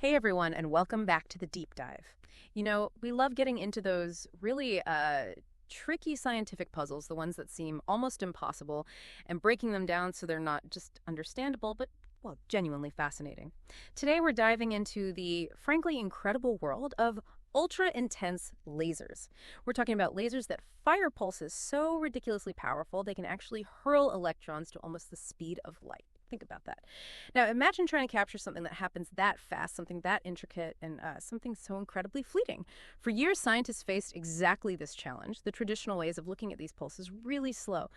Hey everyone, and welcome back to the deep dive. We love getting into those really tricky scientific puzzles, the ones that seem almost impossible, and breaking them down so they're not just understandable, but, well, genuinely fascinating. Today we're diving into the frankly incredible world of ultra-intense lasers. We're talking about lasers that fire pulses so ridiculously powerful they can actually hurl electrons to almost the speed of light. Think about that. Now, imagine trying to capture something that happens that fast, something that intricate, and something so incredibly fleeting. For years, scientists faced exactly this challenge. The traditional ways of looking at these pulses really slow.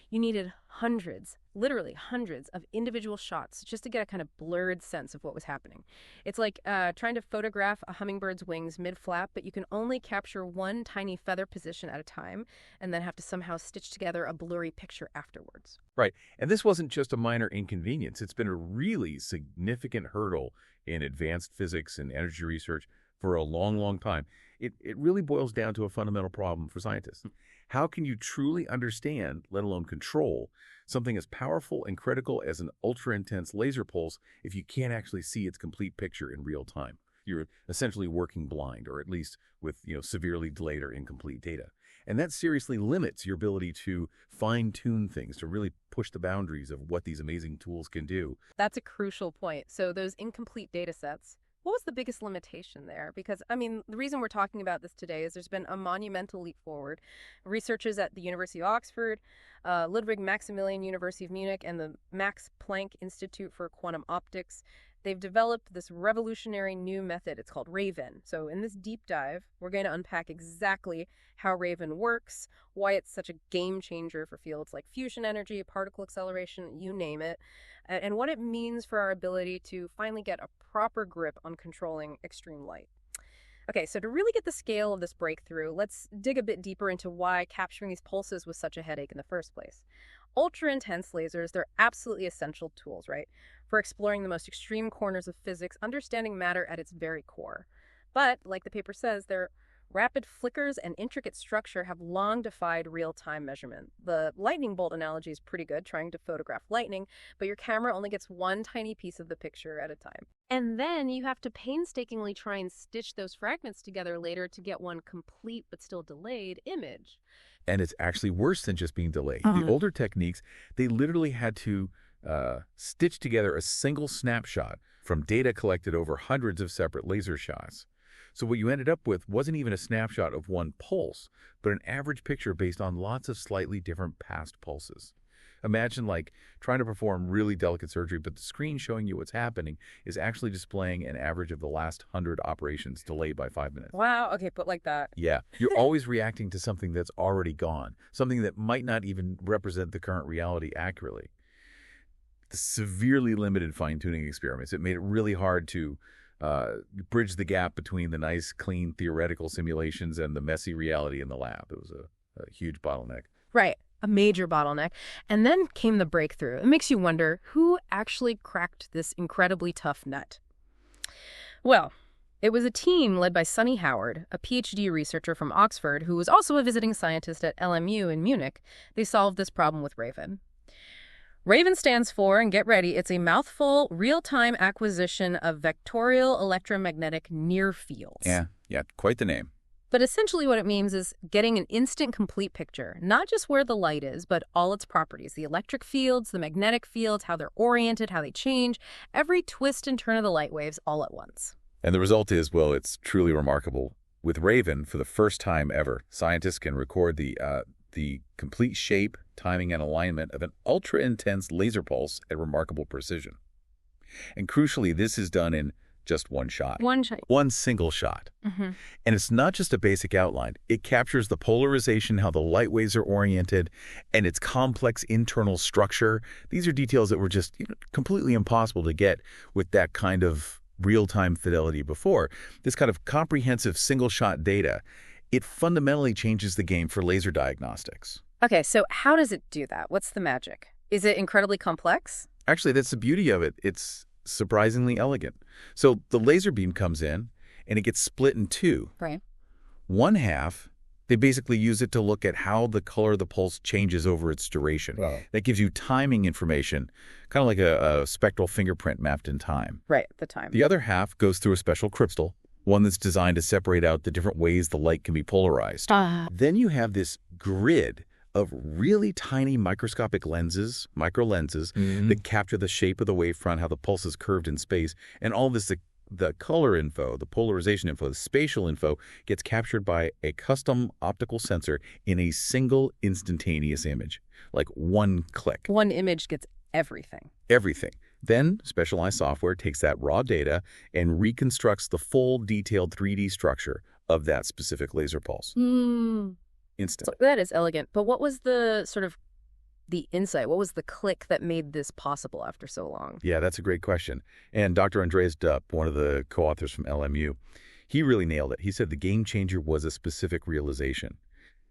You needed hundreds, literally hundreds, of individual shots just to get a kind of blurred sense of what was happening. It's like trying to photograph a hummingbird's wings mid-flap, but you can only capture one tiny feather position at a time and then have to somehow stitch together a blurry picture afterwards. Right. And this wasn't just a minor inconvenience. It's been a really significant hurdle in advanced physics and energy research for a long, long time. It really boils down to a fundamental problem for scientists. How can you truly understand, let alone control, something as powerful and critical as an ultra-intense laser pulse if you can't actually see its complete picture in real time? You're essentially working blind, or at least with severely delayed or incomplete data. And that seriously limits your ability to fine-tune things, to really push the boundaries of what these amazing tools can do. That's a crucial point. So those incomplete data sets, what was the biggest limitation there? Because, the reason we're talking about this today is there's been a monumental leap forward. Researchers at the University of Oxford, Ludwig Maximilian University of Munich, and the Max Planck Institute for Quantum Optics, they've developed this revolutionary new method. It's called RAVEN. So in this deep dive, we're going to unpack exactly how RAVEN works, why it's such a game changer for fields like fusion energy, particle acceleration, you name it, and what it means for our ability to finally get a proper grip on controlling extreme light. Okay, so to really get the scale of this breakthrough, let's dig a bit deeper into why capturing these pulses was such a headache in the first place. Ultra-intense lasers, they're absolutely essential tools, right, for exploring the most extreme corners of physics, understanding matter at its very core. But, like the paper says, their rapid flickers and intricate structure have long defied real-time measurement. The lightning bolt analogy is pretty good, trying to photograph lightning, but your camera only gets one tiny piece of the picture at a time. And then you have to painstakingly try and stitch those fragments together later to get one complete but still delayed image. And it's actually worse than just being delayed. The older techniques, they literally had to stitch together a single snapshot from data collected over hundreds of separate laser shots. So what you ended up with wasn't even a snapshot of one pulse, but an average picture based on lots of slightly different past pulses. Imagine like trying to perform really delicate surgery, but the screen showing you what's happening is actually displaying an average of the last 100 operations delayed by 5 minutes. Wow, okay, put like that. Yeah, you're always reacting to something that's already gone, something that might not even represent the current reality accurately. The severely limited fine-tuning experiments, it made it really hard to bridge the gap between the nice, clean theoretical simulations and the messy reality in the lab. It was a huge bottleneck. Right. A major bottleneck. And then came the breakthrough. It makes you wonder who actually cracked this incredibly tough nut. Well, it was a team led by Sonny Howard, a PhD researcher from Oxford who was also a visiting scientist at LMU in Munich. They solved this problem with RAVEN. RAVEN stands for, and get ready, it's a mouthful, real-time acquisition of vectorial electromagnetic near fields. Yeah, quite the name. But essentially what it means is getting an instant complete picture, not just where the light is, but all its properties, the electric fields, the magnetic fields, how they're oriented, how they change, every twist and turn of the light waves all at once. And the result is, well, it's truly remarkable. With RAVEN, for the first time ever, scientists can record the complete shape, timing, and alignment of an ultra-intense laser pulse at remarkable precision. And crucially, this is done in just one shot. One single shot. And it's not just a basic outline. It captures the polarization, how the light waves are oriented, and its complex internal structure. These are details that were just completely impossible to get with that kind of real-time fidelity before. This kind of comprehensive single-shot data, it fundamentally changes the game for laser diagnostics. Okay, so how does it do that? What's the magic? Is it incredibly complex? Actually, that's the beauty of it. It's surprisingly elegant. So the laser beam comes in, and it gets split in two. Right. One half They basically use it to look at how the color of the pulse changes over its duration. Wow. That gives you timing information, kind of like a spectral fingerprint mapped in time. Right, at the time. The other half goes through a special crystal, one that's designed to separate out the different ways the light can be polarized. Then you have this grid of really tiny microscopic lenses, microlenses, that capture the shape of the wavefront, how the pulse is curved in space, and all this, the color info, the polarization info, the spatial info gets captured by a custom optical sensor in a single instantaneous image, like one click. One image gets everything. Everything. Then specialized software takes that raw data and reconstructs the full detailed 3D structure of that specific laser pulse. Instant. So that is elegant. But what was the sort of the insight? What was the click that made this possible after so long? Yeah, that's a great question. And Dr. Andreas Dupp, one of the co-authors from LMU, he really nailed it. He said the game changer was a specific realization.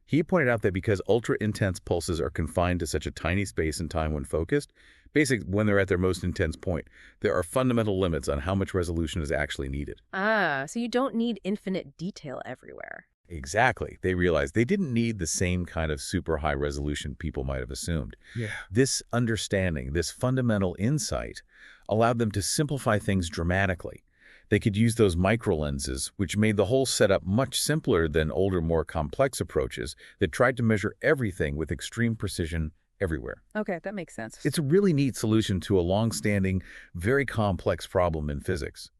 He pointed out that because ultra-intense pulses are confined to such a tiny space and time when focused, basically when they're at their most intense point, there are fundamental limits on how much resolution is actually needed. So you don't need infinite detail everywhere. Exactly. They realized they didn't need the same kind of super high resolution people might have assumed. Yeah. This understanding, this fundamental insight, allowed them to simplify things dramatically. They could use those microlenses, which made the whole setup much simpler than older, more complex approaches that tried to measure everything with extreme precision everywhere. Okay, that makes sense. It's a really neat solution to a long-standing, very complex problem in physics.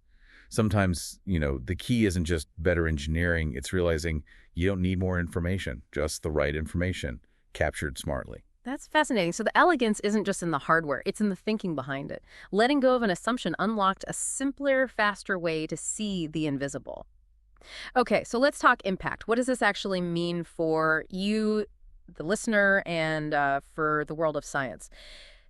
Sometimes, the key isn't just better engineering, it's realizing you don't need more information, just the right information, captured smartly. That's fascinating. So the elegance isn't just in the hardware, it's in the thinking behind it. Letting go of an assumption unlocked a simpler, faster way to see the invisible. Okay, so let's talk impact. What does this actually mean for you, the listener, and for the world of science?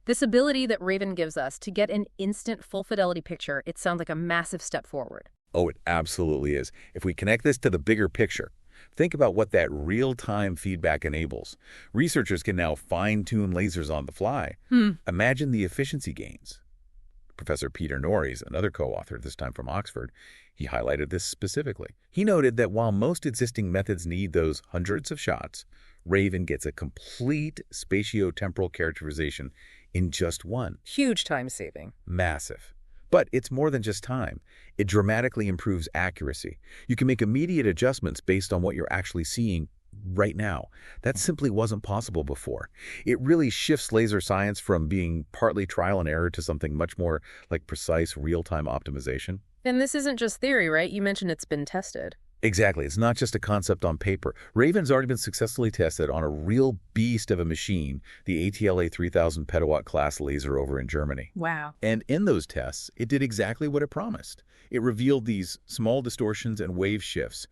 This ability that Raven gives us to get an instant full-fidelity picture, it sounds like a massive step forward. Oh, it absolutely is. If we connect this to the bigger picture, think about what that real-time feedback enables. Researchers can now fine-tune lasers on the fly. Imagine the efficiency gains. Professor Peter Norries, another co-author, this time from Oxford, he highlighted this specifically. He noted that while most existing methods need those hundreds of shots, Raven gets a complete spatiotemporal characterization in just one. Huge time saving. Massive. But it's more than just time. It dramatically improves accuracy. You can make immediate adjustments based on what you're actually seeing right now. That simply wasn't possible before. It really shifts laser science from being partly trial and error to something much more like precise real-time optimization. And this isn't just theory, right? You mentioned it's been tested. Exactly. It's not just a concept on paper. Raven's already been successfully tested on a real beast of a machine, the ATLA 3000 petawatt class laser over in Germany. Wow. And in those tests, it did exactly what it promised. It revealed these small distortions and wave shifts.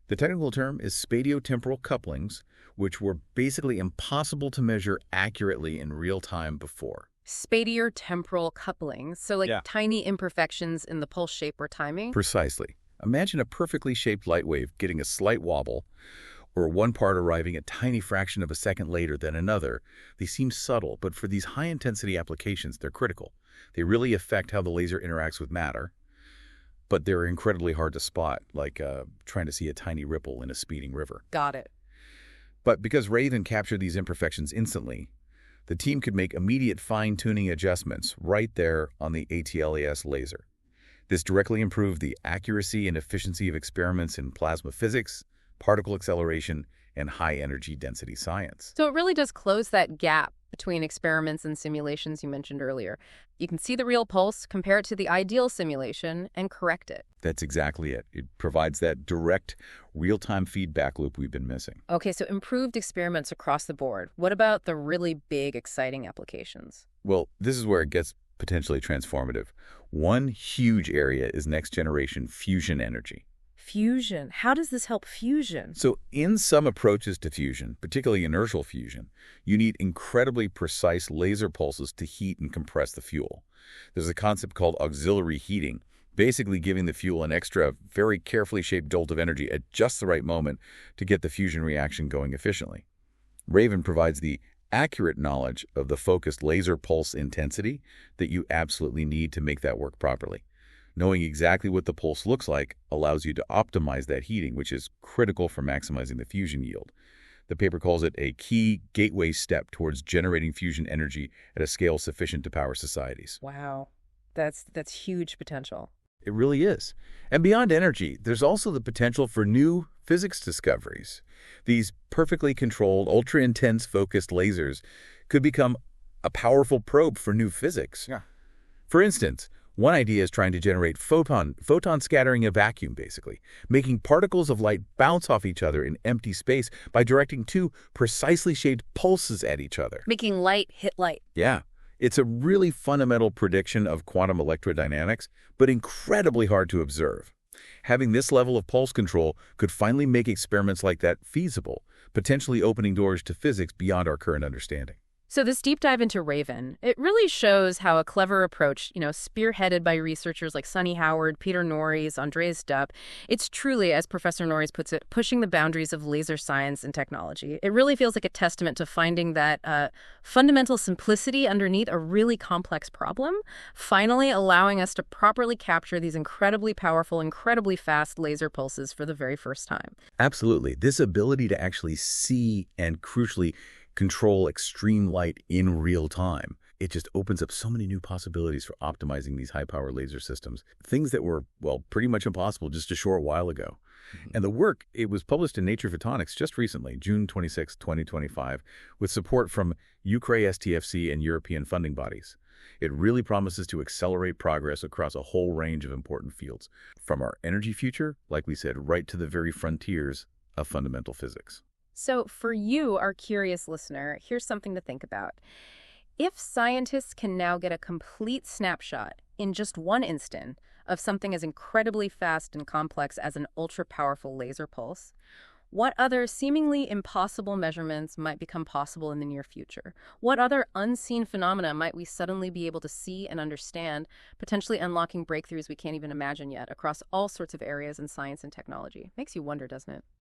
The technical term is spatiotemporal couplings, which were basically impossible to measure accurately in real time before. Spatiotemporal couplings, so like Yeah. tiny imperfections in the pulse shape or timing? Precisely. Imagine a perfectly shaped light wave getting a slight wobble, or one part arriving a tiny fraction of a second later than another. They seem subtle, but for these high-intensity applications, they're critical. They really affect how the laser interacts with matter, but they're incredibly hard to spot, like trying to see a tiny ripple in a speeding river. Got it. But because Raven captured these imperfections instantly, the team could make immediate fine-tuning adjustments right there on the ATLAS laser. This directly improved the accuracy and efficiency of experiments in plasma physics, particle acceleration, and high-energy density science. So it really does close that gap between experiments and simulations you mentioned earlier. You can see the real pulse, compare it to the ideal simulation, and correct it. That's exactly it. It provides that direct, real-time feedback loop we've been missing. Okay, so improved experiments across the board. What about the really big, exciting applications? Well, this is where it gets potentially transformative. One huge area is next-generation fusion energy. Fusion. How does this help fusion? So in some approaches to fusion, particularly inertial fusion, you need incredibly precise laser pulses to heat and compress the fuel. There's a concept called auxiliary heating, basically giving the fuel an extra, very carefully shaped jolt of energy at just the right moment to get the fusion reaction going efficiently. Raven provides the accurate knowledge of the focused laser pulse intensity that you absolutely need to make that work properly. Knowing exactly what the pulse looks like allows you to optimize that heating, which is critical for maximizing the fusion yield. The paper calls it a key gateway step towards generating fusion energy at a scale sufficient to power societies. Wow. That's huge potential. It really is. And beyond energy, there's also the potential for new physics discoveries. These perfectly controlled, ultra-intense focused lasers could become a powerful probe for new physics. Yeah. For instance, one idea is trying to generate photon scattering in a vacuum, basically, making particles of light bounce off each other in empty space by directing two precisely shaped pulses at each other. Making light hit light. Yeah. It's a really fundamental prediction of quantum electrodynamics, but incredibly hard to observe. Having this level of pulse control could finally make experiments like that feasible, potentially opening doors to physics beyond our current understanding. So this deep dive into Raven, it really shows how a clever approach, spearheaded by researchers like Sonny Howard, Peter Norries, Andreas Dupp, it's truly, as Professor Norries puts it, pushing the boundaries of laser science and technology. It really feels like a testament to finding that fundamental simplicity underneath a really complex problem, finally allowing us to properly capture these incredibly powerful, incredibly fast laser pulses for the very first time. Absolutely. This ability to actually see and, crucially, control extreme light in real time. It just opens up so many new possibilities for optimizing these high-power laser systems, things that were, well, pretty much impossible just a short while ago. And the work, it was published in Nature Photonics just recently, June 26, 2025, with support from Ukraine STFC and European funding bodies. It really promises to accelerate progress across a whole range of important fields, from our energy future, like we said, right to the very frontiers of fundamental physics. So for you, our curious listener, here's something to think about. If scientists can now get a complete snapshot in just one instant of something as incredibly fast and complex as an ultra-powerful laser pulse, what other seemingly impossible measurements might become possible in the near future? What other unseen phenomena might we suddenly be able to see and understand, potentially unlocking breakthroughs we can't even imagine yet across all sorts of areas in science and technology? Makes you wonder, doesn't it?